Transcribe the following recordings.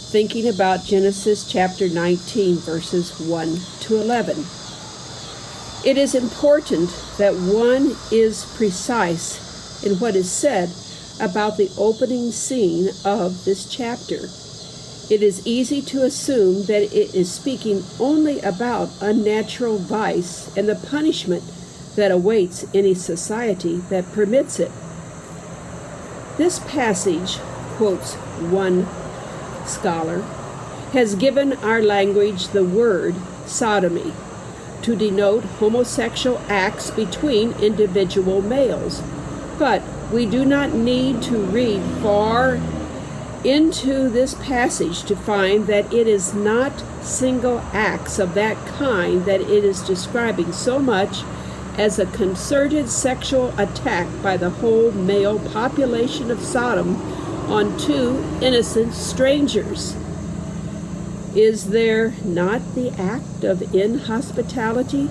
thinking about Genesis chapter 19, verses 1 to 11. It is important that one is precise in what is said about the opening scene of this chapter. It is easy to assume that it is speaking only about unnatural vice and the punishment that awaits any society that permits it. This passage, quotes one scholar, has given our language the word sodomy to denote homosexual acts between individual males. But we do not need to read far into this passage to find that it is not single acts of that kind that it is describing so much as a concerted sexual attack by the whole male population of Sodom on two innocent strangers. Is there not the act of inhospitality?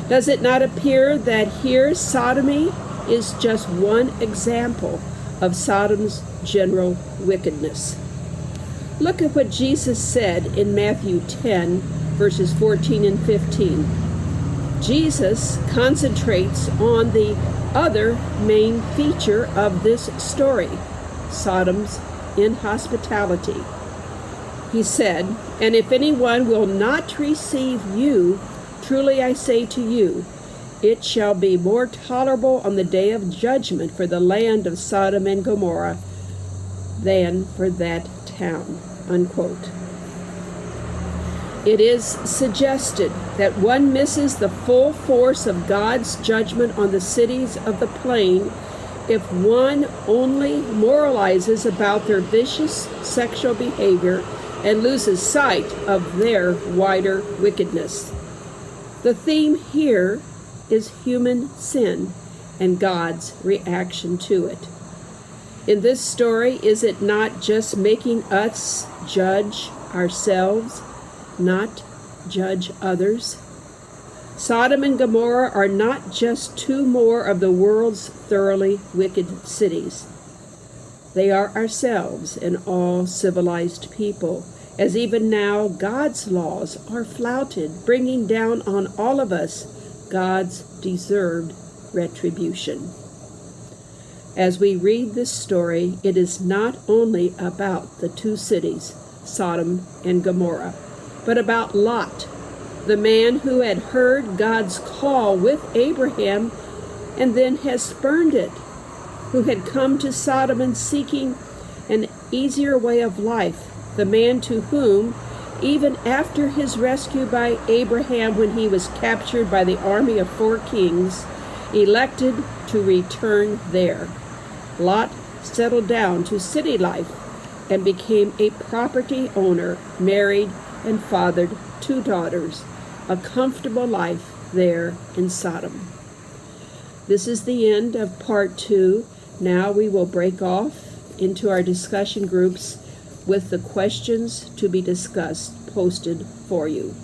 Does it not appear that here sodomy is just one example of Sodom's general wickedness? Look at what Jesus said in Matthew 10, verses 14 and 15. Jesus concentrates on the other main feature of this story, Sodom's inhospitality. He said, "And if anyone will not receive you, truly I say to you, it shall be more tolerable on the day of judgment for the land of Sodom and Gomorrah than for that town." Unquote. It is suggested that one misses the full force of God's judgment on the cities of the plain if one only moralizes about their vicious sexual behavior and loses sight of their wider wickedness. The theme here is human sin and God's reaction to it. In this story, is it not just making us judge ourselves, not judge others? Sodom and Gomorrah are not just two more of the world's thoroughly wicked cities. They are ourselves and all civilized people, as even now God's laws are flouted, bringing down on all of us God's deserved retribution. As we read this story, it is not only about the two cities, Sodom and Gomorrah, but about Lot, the man who had heard God's call with Abraham and then has spurned it, who had come to Sodom and seeking an easier way of life, the man to whom, even after his rescue by Abraham when he was captured by the army of 4 kings, elected to return there. Lot settled down to city life and became a property owner, married and fathered 2 daughters, a comfortable life there in Sodom. This is the end of part 2. Now we will break off into our discussion groups with the questions to be discussed posted for you.